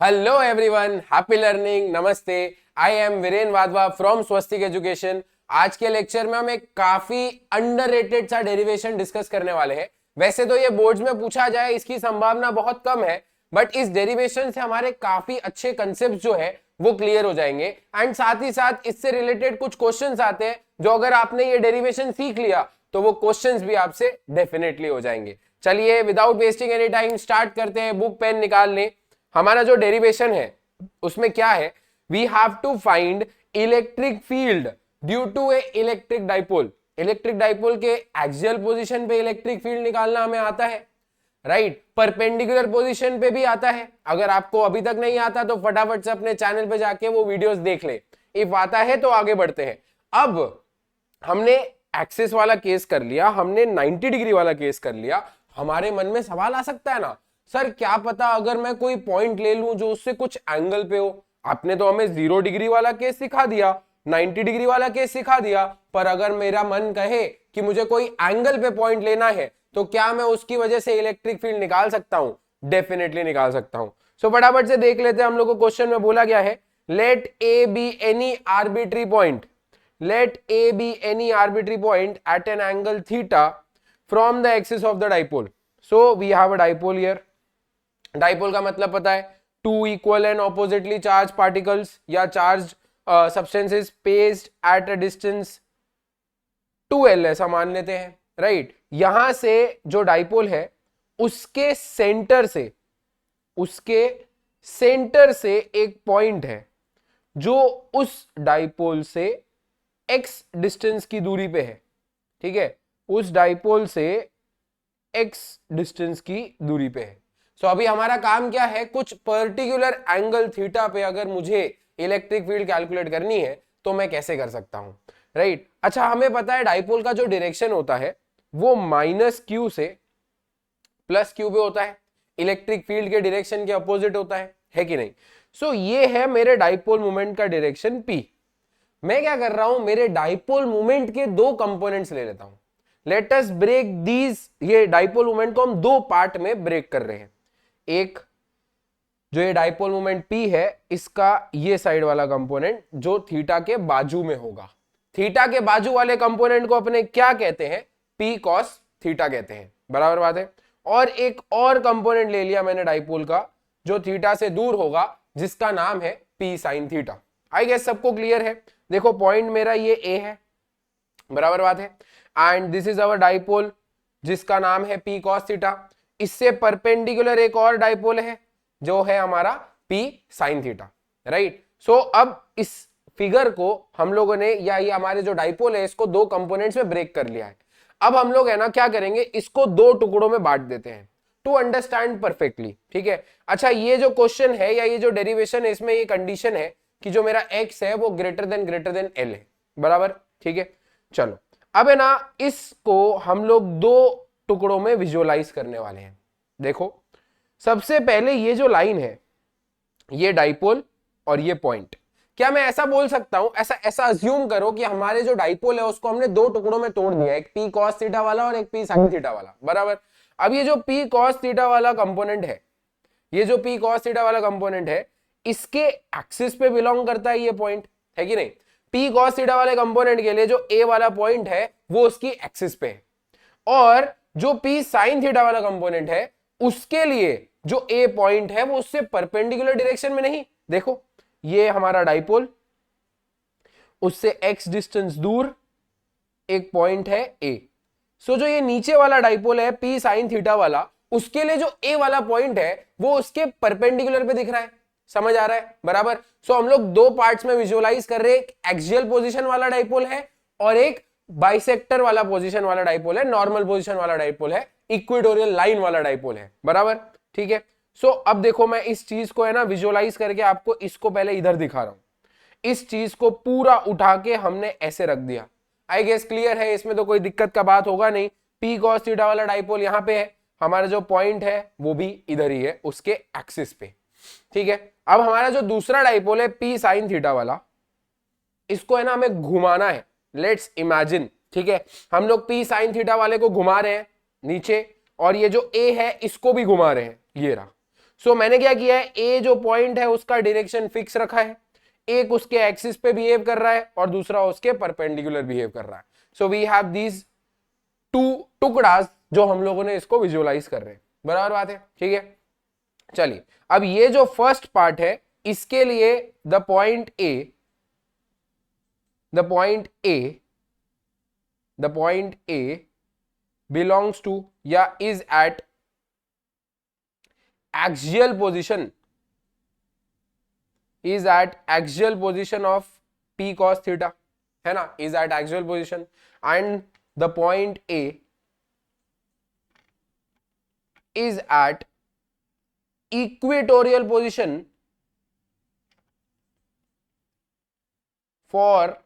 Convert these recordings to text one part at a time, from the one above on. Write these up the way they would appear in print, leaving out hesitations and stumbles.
Hello everyone, happy learning, नमस्ते। I am Viren Wadhwa from Swastik education. आज के लेक्चर में हम एक काफी अंडररेटेड सा डेरिवेशन डिस्कस करने वाले हैं। वैसे तो ये बोर्ड्स में पूछा जाए इसकी संभावना बहुत कम है, बट इस डेरिवेशन से हमारे काफी अच्छे कंसेप्ट जो है वो क्लियर हो जाएंगे। एंड साथ ही साथ इससे रिलेटेड कुछ क्वेश्चंस आते हैं जो अगर आपने ये डेरिवेशन सीख लिया तो वो क्वेश्चंस भी आपसे डेफिनेटली हो जाएंगे। चलिए without wasting any time start करते हैं। बुक पेन निकाल लें। हमारा जो डेरिवेशन है उसमें क्या है, we have to find electric field due to a electric dipole. Electric dipole के एक्सियल पोजीशन पे इलेक्ट्रिक फील्ड निकालना हमें आता है, राइट। परपेंडिकुलर पोजीशन पे भी आता है। अगर आपको अभी तक नहीं आता तो फटाफट से अपने चैनल पे जाके वो वीडियोस देख ले। इफ आता है तो आगे बढ़ते हैं। अब हमने एक्सिस वाला केस कर लिया, हमने 90 डिग्री वाला केस कर लिया। हमारे मन में सवाल आ सकता है ना, सर क्या पता अगर मैं कोई पॉइंट ले लूं जो उससे कुछ एंगल पे हो। आपने तो हमें 0 डिग्री वाला केस सिखा दिया, 90 डिग्री वाला केस सिखा दिया, पर अगर मेरा मन कहे कि मुझे कोई एंगल पे पॉइंट लेना है तो क्या मैं उसकी वजह से इलेक्ट्रिक फील्ड निकाल सकता हूं? डेफिनेटली निकाल सकता हूं। सो फटाफट से देख लेते हैं। हम लोग को क्वेश्चन में बोला गया है, let A be any arbitrary point, let A be any arbitrary point at an angle theta from the axis of the dipole. So we have a dipole here. Dipole का मतलब पता है, two equal and oppositely charged particles या charged substances placed at a distance 2L ऐसा मान लेते हैं, right. यहां से जो डाइपोल है उसके सेंटर से एक पॉइंट है जो उस डाइपोल से x डिस्टेंस की दूरी पे है, ठीक है। उस डाइपोल से x डिस्टेंस की दूरी पे है। सो अभी हमारा काम क्या है, कुछ पर्टिकुलर एंगल थीटा पे अगर मुझे इलेक्ट्रिक फील्ड कैलकुलेट करनी है तो मैं कैसे कर सकता हूं, राइट। अच्छा, हमें पता है डाइपोल का जो डायरेक्शन होता है वो -q से +q पे होता है। इलेक्ट्रिक फील्ड के डायरेक्शन के अपोजिट होता है कि नहीं। सो ये है मेरे डाइपोल मोमेंट का डायरेक्शन p। मैं क्या कर रहा हूं, मेरे डाइपोल मोमेंट के दो कंपोनेंट्स ले लेता हूं। लेट अस ब्रेक दीज, ये डाइपोल मोमेंट को हम दो पार्ट में ब्रेक कर रहे हैं। एक जो ये डाइपोल मोमेंट P है, इसका ये साइड वाला कंपोनेंट जो थीटा के बाजू में होगा। थीटा के बाजू वाले कंपोनेंट को अपने क्या कहते हैं, P cos थीटा कहते हैं, बराबर बात है। और एक और कंपोनेंट ले लिया मैंने डाइपोल का जो थीटा से दूर होगा, जिसका नाम है P sin theta. I guess सबको क्लियर है। देखो पॉइंट मेरा ये A है, बराबर बात है। And this is our dipole जिसका नाम है P cos थीटा। इससे परपेंडिकुलर एक और डाइपोल है जो है हमारा P sin थीटा, राइट। सो अब इस फिगर को हम लोगों ने, या ये हमारे जो डाइपोल है, इसको दो कंपोनेंट्स में ब्रेक कर लिया है। अब हम लोग है ना क्या करेंगे, इसको दो टुकड़ों में बांट देते हैं टू अंडरस्टैंड परफेक्टली, ठीक है। अच्छा, ये जो क्वेश्चन है या ये जो डेरिवेशन है, इसमें ये कंडीशन है कि जो मेरा x है वो ग्रेटर देन L है, बराबर, ठीक है। चलो अब है ना, इसको हम लोग दो टुकड़ों में विजुअलाइज करने वाले हैं। देखो सबसे पहले ये जो लाइन है, ये डाइपोल और ये पॉइंट, क्या मैं ऐसा बोल सकता हूं, ऐसा अज्यूम करो कि हमारे जो डाइपोल है उसको हमने दो टुकड़ों में तोड़ दिया, एक P cos थीटा वाला और एक P sin थीटा वाला, बराबर। अब ये जो P cos थीटा वाला कंपोनेंट है, ये जो P cos थीटा वाला कंपोनेंट है, इसके एक्सिस पे बिलोंग करता है ये पॉइंट, है कि नहीं। P cos थीटा वाले कंपोनेंट के लिए जो A वाला पॉइंट है वो उसकी एक्सिस पे है, और जो P sin थीटा वाला कंपोनेंट है उसके लिए जो A पॉइंट है वो उससे परपेंडिकुलर डायरेक्शन में नहीं। देखो ये हमारा डाइपोल, उससे x डिस्टेंस दूर एक पॉइंट है A। सो जो ये नीचे वाला डाइपोल है P sin थीटा वाला, उसके लिए जो A वाला पॉइंट है वो उसके परपेंडिकुलर पे दिख रहा है, समझ आ रहा है, बराबर। सो हम लोग दो पार्ट्स में विजुअलाइज कर रहे हैं, एक एक्सियल पोजीशन वाला डाइपोल है और एक बाइसेक्टर वाला पोजीशन वाला डाइपोल है, नॉर्मल पोजीशन वाला डाइपोल है, इक्वेटोरियल लाइन वाला डाइपोल है, बराबर, ठीक है। सो अब देखो मैं इस चीज को है ना विजुअलाइज करके आपको इसको पहले इधर दिखा रहा हूं। इस चीज को पूरा उठा के हमने ऐसे रख दिया। आई गेस क्लियर है, इसमें तो कोई दिक्कत का बात होगा नहीं। P cos थीटा वाला डाइपोल यहां पे है, हमारा जो पॉइंट है वो भी इधर ही है उसके एक्सिस पे, ठीक है। अब हमारा जो दूसरा डाइपोल है P sin थीटा वाला, इसको है ना हमें घुमाना है। लेट्स इमेजिन, ठीक है, हम लोग P sin थीटा वाले को घुमा रहे हैं नीचे, और ये जो A है इसको भी घुमा रहे हैं, ये रहा। सो मैंने क्या किया है, ए जो पॉइंट है उसका डायरेक्शन फिक्स रखा है, एक उसके एक्सिस पे बिहेव कर रहा है और दूसरा उसके परपेंडिकुलर बिहेव कर रहा है. So we have these two टुकड़ास जो हम लोगों ने इसको विजुअलाइज कर रहे हैं. बराबर बात है, ठीक है. चलिए अब ये जो फर्स्ट पार्ट है इसके लिए the point A belongs to या is at axial position of p cos theta, है ना, is at axial position, and the point A is at equatorial position for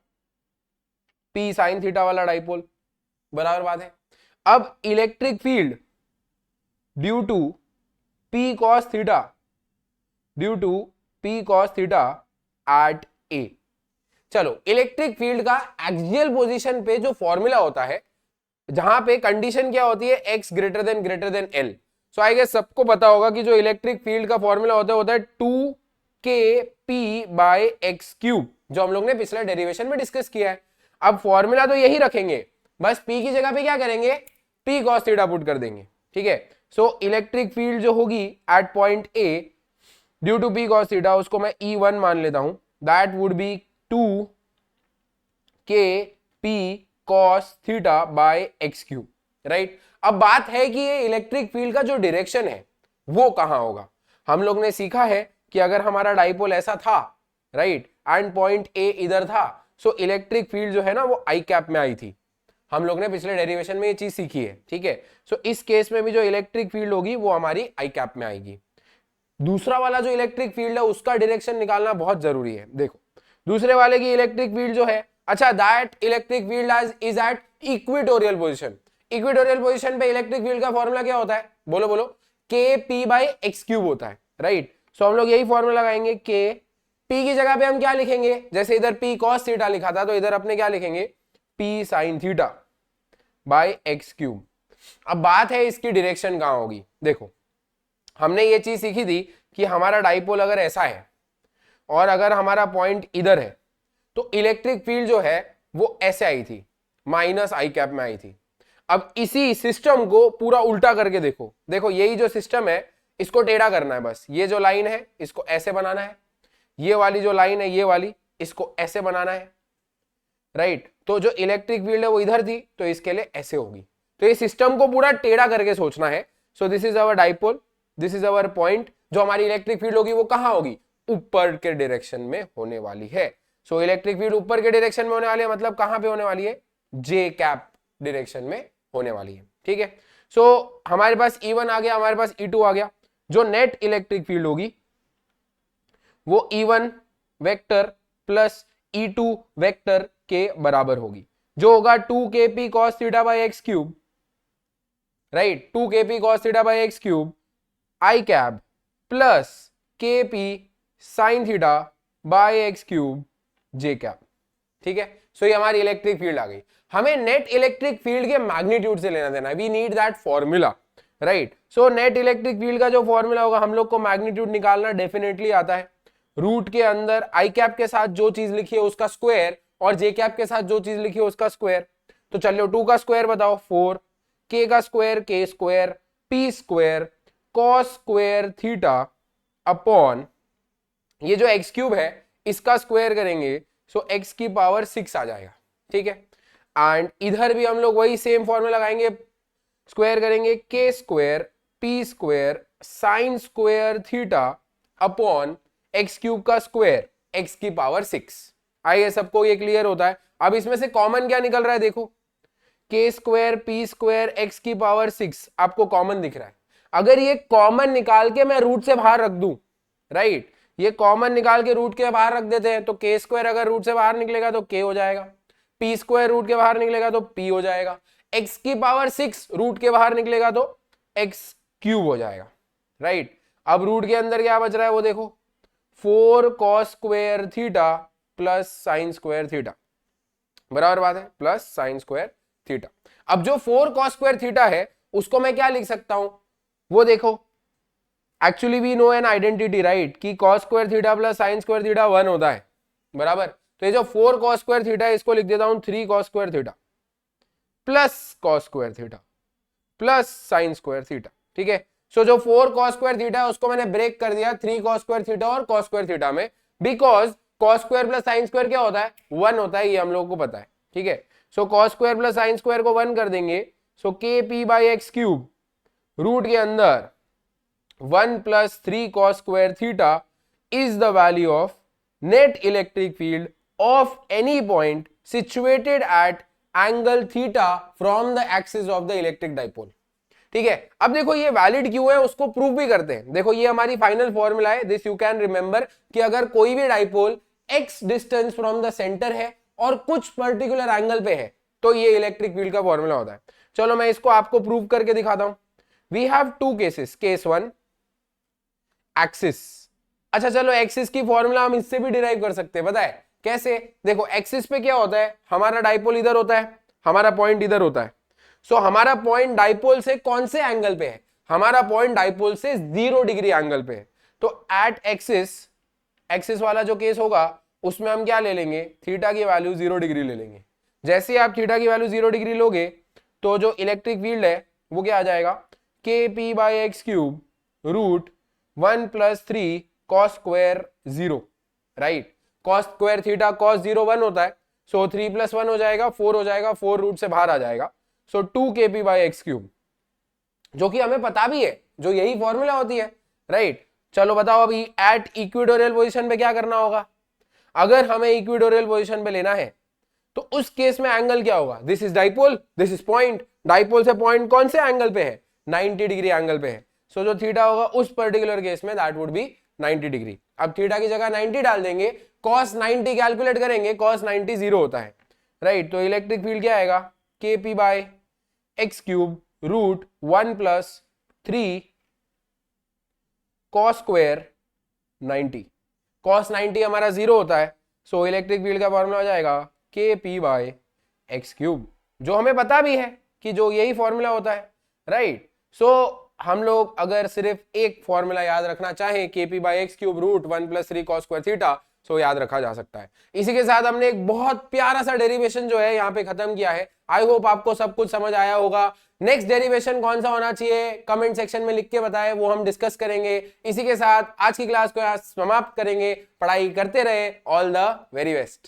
p sin theta वाला dipole. बराबर बात है. अब electric field due to p cos theta at A. चलो electric field का axial position पे जो फॉर्मूला होता है, जहां पे कंडीशन क्या होती है, x greater than L. So I guess सबको पता होगा कि जो इलेक्ट्रिक फील्ड का फॉर्मूला होता है 2kp/x³, जो हम लोग ने पिछले डेरिवेशन में डिस्कस किया है. अब फॉर्मूला तो यही रखेंगे, बस p की जगह पे क्या करेंगे, p cos थीटा पुट कर देंगे. ठीक है. सो इलेक्ट्रिक फील्ड जो होगी at point A due to p cos theta, उसको मैं E1 मान लेता हूं. That would be 2kp cos theta by x³. Right. अब बात है कि ये इलेक्ट्रिक फील्ड का जो डायरेक्शन है वो कहां होगा. हम लोग ने सीखा है कि अगर हमारा डाइपोल ऐसा था, राइट, एंड पॉइंट A इधर था, सो इलेक्ट्रिक फील्ड जो है ना वो आई कैप में आई थी. हम लोग ने पिछले डेरिवेशन में ये चीज सीखी है. ठीक है. सो इस केस में भी जो इलेक्ट्रिक फील्ड होगी वो हमारी आई कैप में आएगी. दूसरा वाला जो इलेक्ट्रिक फील्ड है उसका डायरेक्शन निकालना बहुत जरूरी है. देखो दूसरे वाले की इलेक्ट्रिक फील्ड जो है, अच्छा, that electric field is at equatorial position. Equatorial position पे इलेक्ट्रिक फील्ड का फॉर्मूला क्या होता है, बोलो बोलो, kp/x³ होता है. राइट. सो हम लोग यही फॉर्मूला लगाएंगे. k p की जगह पे हम क्या लिखेंगे, जैसे इधर p cos थीटा लिखा था तो इधर अपने क्या लिखेंगे, p sin theta by x³. अब बात है इसकी डायरेक्शन कहां होगी. देखो हमने ये चीज सीखी थी कि हमारा डाइपोल अगर ऐसा है और अगर हमारा पॉइंट इधर है तो इलेक्ट्रिक फील्ड जो है वो ऐसे आई थी, माइनस आई कैप में आई थी. अब इसी सिस्टम को पूरा उल्टा करके देखो. देखो यही जो सिस्टम है इसको टेढ़ा करना है. बस ये जो लाइन है इसको ऐसे बनाना है, ये वाली जो लाइन है ये वाली इसको ऐसे बनाना है. राइट. तो जो इलेक्ट्रिक फील्ड है वो इधर थी तो इसके लिए ऐसे होगी. तो ये सिस्टम को पूरा टेढ़ा करके सोचना है. So this is our dipole, this is our point. जो हमारी इलेक्ट्रिक फील्ड होगी वो कहां होगी, ऊपर के डायरेक्शन में होने वाली है. सो इलेक्ट्रिक फील्ड ऊपर के डायरेक्शन में होने वाली है, मतलब कहां पे होने वाली है, जे कैप डायरेक्शन में होने वाली है. ठीक है. सो हमारे पास E1 आ गया, हमारे पास E2 आ गया. जो नेट इलेक्ट्रिक फील्ड होगी वो E1 vector plus E2 vector के बराबर होगी, जो होगा 2kp cos theta by x³. Right. 2kp cos theta by x³ I cap plus kp sin theta by x³ J cap. ठीक है. सो ये हमारी इलेक्ट्रिक फील्ड आ गई. हमें नेट इलेक्ट्रिक फील्ड के मैग्नीट्यूड से लेना देना है. We need that formula. Right. So net electric field का जो फॉर्मूला होगा, हम लोग को मैग्नीट्यूड निकालना डेफिनेटली आता है. रूट के अंदर आई कैप के साथ जो चीज लिखी है उसका स्क्वायर और जे कैप के साथ जो चीज लिखी है उसका स्क्वायर. तो चलो 2 का स्क्वायर बताओ 4, k का square k square, p square cos square theta upon ये जो x³ है इसका स्क्वायर करेंगे सो x की पावर 6 आ जाएगा. ठीक है. एंड इधर भी हम लोग वही सेम फॉर्मूला लगाएंगे, स्क्वायर करेंगे k square p square sine square theta upon x³ का स्क्वायर x की पावर 6. आइए सबको ये क्लियर होता है. अब इसमें से कॉमन क्या निकल रहा है, देखो k square p square x की पावर 6 आपको कॉमन दिख रहा है. अगर ये कॉमन निकाल के मैं रूट से बाहर रख दूं, राइट, ये कॉमन निकाल के रूट के बाहर रख देते हैं तो k स्क्वायर अगर रूट से बाहर निकलेगा तो k हो जाएगा, p स्क्वायर रूट के बाहर निकलेगा तो p हो जाएगा, x की पावर 6 रूट के बाहर निकलेगा तो x³ हो जाएगा. राइट. अब रूट के अंदर क्या बच रहा है वो देखो, 4 cos square theta plus sine square theta. बराबर बात है, प्लस साइन स्क्वायर थीटा. अब जो 4 cos स्क्वायर थीटा है उसको मैं क्या लिख सकता हूं वो देखो, actually we know an identity right कि cos square theta plus sine square theta 1 होता है, बराबर। तो ये जो 4 cos स्क्वायर थीटा है इसको लिख देता हूं 3 cos square theta plus cos square theta plus sine square theta, ठीक है। सो जो 4 cos स्क्वायर थीटा है उसको मैंने ब्रेक कर दिया 3 cos स्क्वायर थीटा और cos स्क्वायर थीटा में, because cos square plus sine square क्या होता है 1 होता है, ये हम लोगों को पता है, ठीक है। So cos square plus sine square को 1 कर देंगे, so K P by X cube root के अंदर 1 plus 3 cos square theta is the value of net electric field of any point situated at angle theta from the axis of the electric dipole, ठीक है। अब देखो ये valid क्यों है उसको प्रूव भी करते हैं। देखो ये हमारी फाइनल फॉर्मूला है, दिस यू कैन रिमेंबर कि अगर कोई भी dipole x distance from the centre है और कुछ पर्टिकुलर एंगल पे है तो ये इलेक्ट्रिक फील्ड का फॉर्मूला होता है। चलो मैं इसको आपको प्रूव करके दिखाता हूं। We have two cases, case 1 axis. अच्छा चलो एक्सिस की फॉर्मूला हम इससे भी डिराइव कर सकते हैं, पता है कैसे? देखो एक्सिस पे क्या होता है, हमारा डाइपोल इधर होता है, हमारा पॉइंट इधर होता है। सो हमारा पॉइंट डाइपोल से कौन से एंगल पे है? हमारा पॉइंट डाइपोल से 0 डिग्री एंगल पे है। तो एट एक्सिस, एक्सिस वाला जो केस होगा उसमें हम क्या ले लेंगे, थीटा की वैल्यू 0 डिग्री ले लेंगे। जैसे आप थीटा की वैल्यू 0 डिग्री लोगे तो जो इलेक्ट्रिक फील्ड है वो क्या आ जाएगा, K P by X cube root 1 plus 3 cos square 0, right. cos square theta cos 0 1 होता है, सो 3 प्लस 1 हो जाएगा 4 हो जाएगा, 4 रूट से बाहर आ जाएगा, सो 2 के पी बाई एक्स क्यूब, जो कि हमें पता भी है, जो यही फॉर्मूला होती है, राइट। चलो बताओ अभी एट इक्वेटोरियल पोजीशन पे क्या करना होगा? अगर हमें इक्वेटोरियल पोजीशन पे लेना है तो उस केस में एंगल क्या होगा? This is dipole, this is point, dipole से पॉइंट कौन से एंगल पे है? 90 डिग्री एंगल पे है। सो जो थीटा होगा उस पर्टिकुलर केस में दैट वुड बी 90 डिग्री। अब थीटा की जगह 90 डाल देंगे, cos 90 कैलकुलेट करेंगे, cos 90 0 होता है, राइट। तो इलेक्ट्रिक फील्ड क्या आएगा, K P by X cube root 1 plus 3 cos square 90, cos 90 हमारा 0 होता है, सो इलेक्ट्रिक फील्ड का फॉर्मूला हो जाएगा K P by X cube, जो हमें पता भी है कि जो यही फॉर्मूला होता है, राइट। सो हम लोग अगर सिर्फ एक फॉर्मूला याद रखना चाहें, K P by X cube root 1 plus 3 cos square theta, so याद रखा जा सकता है। इसी के साथ हमने एक बहुत प्यारा सा डेरिवेशन जो है यहाँ पे खत्म किया है। आई होप आपको सब कुछ समझ आया होगा। नेक्स्ट डेरिवेशन कौन सा होना चाहिए कमेंट सेक्शन में लिख के बताएं, वो हम डिस्कस करेंगे। इसी के साथ आज की क्लास को यहाँ समाप्त करेंगे। पढ़ाई करते रहे। All the very best.